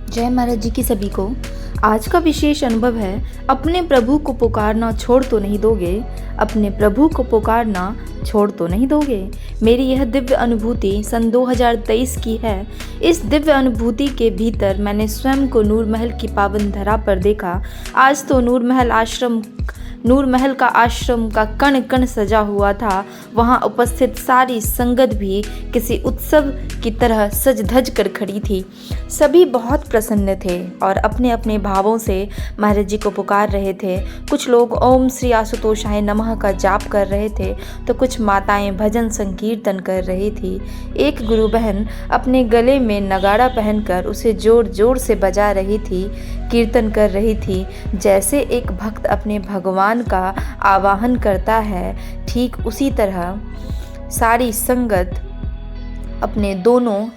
जय महाराज जी की सभी को। आज का विशेष अनुभव है, अपने प्रभु को पुकारना छोड़ तो नहीं दोगे, अपने प्रभु को पुकारना छोड़ तो नहीं दोगे। मेरी यह दिव्य अनुभूति सन 2023 की है। इस दिव्य अनुभूति के भीतर मैंने स्वयं को नूर महल की पावन धरा पर देखा। आज तो नूर महल का आश्रम का कण कण सजा हुआ था। वहाँ उपस्थित सारी संगत भी किसी उत्सव की तरह सज धज कर खड़ी थी। सभी बहुत प्रसन्न थे और अपने अपने भावों से महाराज जी को पुकार रहे थे। कुछ लोग ओम श्री आशुतोषाय नमः का जाप कर रहे थे तो कुछ माताएं भजन संकीर्तन कर रही थी। एक गुरु बहन अपने गले में नगाड़ा पहनकर उसे जोर जोर से बजा रही थी, कीर्तन कर रही थी। जैसे एक भक्त अपने भगवान का आवाहन करता है, ठीक उसी तरह सारी संगत अपने दोनों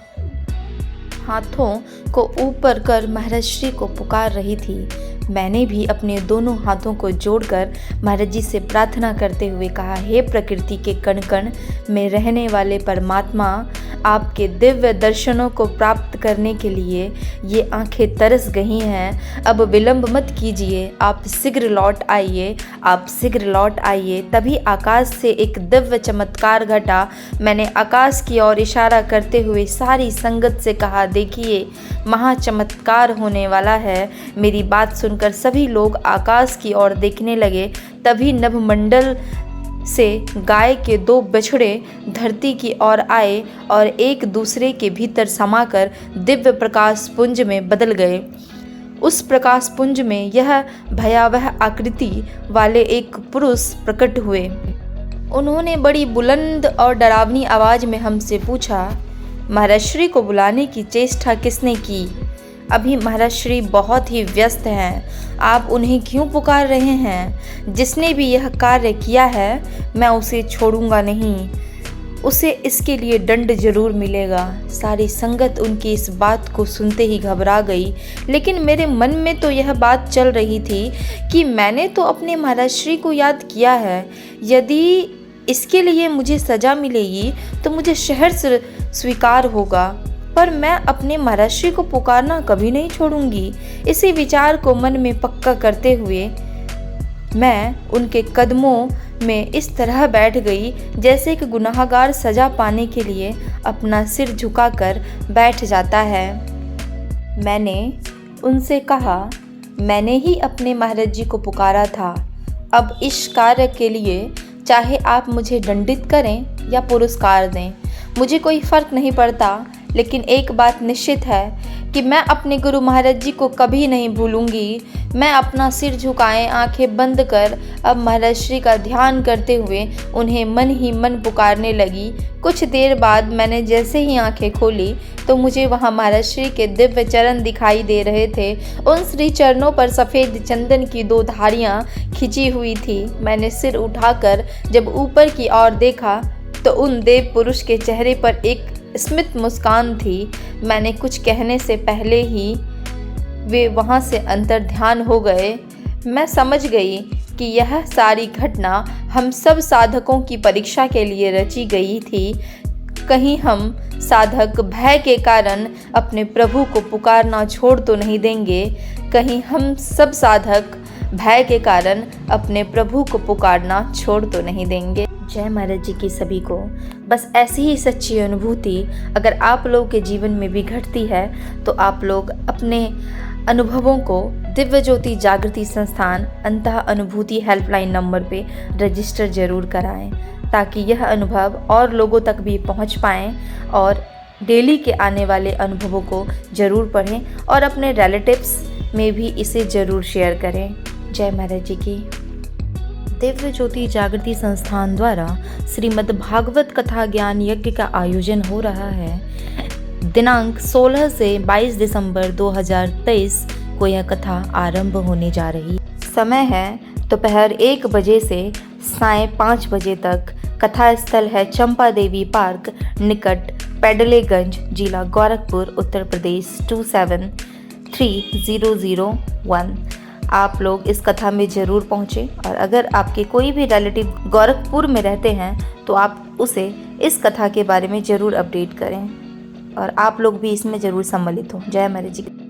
हाथों को ऊपर कर महाराज श्री को पुकार रही थी। मैंने भी अपने दोनों हाथों को जोड़कर महाराज जी से प्रार्थना करते हुए कहा, हे प्रकृति के कण कण में रहने वाले परमात्मा, आपके दिव्य दर्शनों को प्राप्त करने के लिए ये आंखें तरस गई हैं। अब विलंब मत कीजिए, आप शीघ्र लौट आइए, आप शीघ्र लौट आइए। तभी आकाश से एक दिव्य चमत्कार घटा। मैंने आकाश की ओर इशारा करते हुए सारी संगत से कहा, देखिए महा चमत्कार होने वाला है। मेरी बात सुनकर सभी लोग आकाश की ओर देखने लगे। तभी नभमंडल से गाय के दो बछड़े धरती की ओर आए और एक दूसरे के भीतर समाकर दिव्य प्रकाश पुंज में बदल गए। उस प्रकाश पुंज में यह भयावह आकृति वाले एक पुरुष प्रकट हुए। उन्होंने बड़ी बुलंद और डरावनी आवाज़ में हमसे पूछा, महाराज श्री को बुलाने की चेष्टा किसने की? अभी महाराज श्री बहुत ही व्यस्त हैं, आप उन्हें क्यों पुकार रहे हैं? जिसने भी यह कार्य किया है मैं उसे छोड़ूंगा नहीं, उसे इसके लिए दंड जरूर मिलेगा। सारी संगत उनकी इस बात को सुनते ही घबरा गई। लेकिन मेरे मन में तो यह बात चल रही थी कि मैंने तो अपने महाराज श्री को याद किया है। यदि इसके लिए मुझे सज़ा मिलेगी तो मुझे शहर से स्वीकार होगा, पर मैं अपने महाराज श्री को पुकारना कभी नहीं छोड़ूंगी। इसी विचार को मन में पक्का करते हुए मैं उनके कदमों में इस तरह बैठ गई जैसे कि गुनाहगार सज़ा पाने के लिए अपना सिर झुकाकर बैठ जाता है। मैंने उनसे कहा, मैंने ही अपने महाराज जी को पुकारा था। अब इस कार्य के लिए चाहे आप मुझे दंडित करें या पुरस्कार दें, मुझे कोई फ़र्क नहीं पड़ता। लेकिन एक बात निश्चित है कि मैं अपने गुरु महाराज जी को कभी नहीं भूलूंगी। मैं अपना सिर झुकाए आंखें बंद कर अब महाराज श्री का ध्यान करते हुए उन्हें मन ही मन पुकारने लगी। कुछ देर बाद मैंने जैसे ही आंखें खोली तो मुझे वहां महाराज श्री के दिव्य चरण दिखाई दे रहे थे। उन श्री चरणों पर सफ़ेद चंदन की दो धारियां खिंची हुई थी। मैंने सिर उठाकर जब ऊपर की ओर देखा तो उन देव पुरुष के चेहरे पर एक स्मित मुस्कान थी। मैंने कुछ कहने से पहले ही वे वहाँ से अंतर्ध्यान हो गए। मैं समझ गई कि यह सारी घटना हम सब साधकों की परीक्षा के लिए रची गई थी। कहीं हम साधक भय के कारण अपने प्रभु को पुकारना छोड़ तो नहीं देंगे, कहीं हम सब साधक भय के कारण अपने प्रभु को पुकारना छोड़ तो नहीं देंगे। जय महाराज जी की सभी को। बस ऐसी ही सच्ची अनुभूति अगर आप लोगों के जीवन में भी घटती है तो आप लोग अपने अनुभवों को दिव्य ज्योति जागृति संस्थान अंतः अनुभूति हेल्पलाइन नंबर पे रजिस्टर जरूर कराएं, ताकि यह अनुभव और लोगों तक भी पहुंच पाएं और डेली के आने वाले अनुभवों को जरूर पढ़ें और अपने रिलेटिव्स में भी इसे ज़रूर शेयर करें। जय महाराज जी की। दिव्य ज्योति जागृति संस्थान द्वारा श्रीमद् भागवत कथा ज्ञान यज्ञ का आयोजन हो रहा है। दिनांक 16 से 22 दिसंबर 2023 को यह कथा आरंभ होने जा रही। समय है दोपहर 1 बजे से साय 5 बजे तक। कथा स्थल है चंपा देवी पार्क निकट पेडलेगंज, जिला गोरखपुर, उत्तर प्रदेश 273001। आप लोग इस कथा में ज़रूर पहुँचें और अगर आपके कोई भी रिलेटिव गोरखपुर में रहते हैं तो आप उसे इस कथा के बारे में ज़रूर अपडेट करें और आप लोग भी इसमें ज़रूर सम्मिलित हों। जय महाराज जी।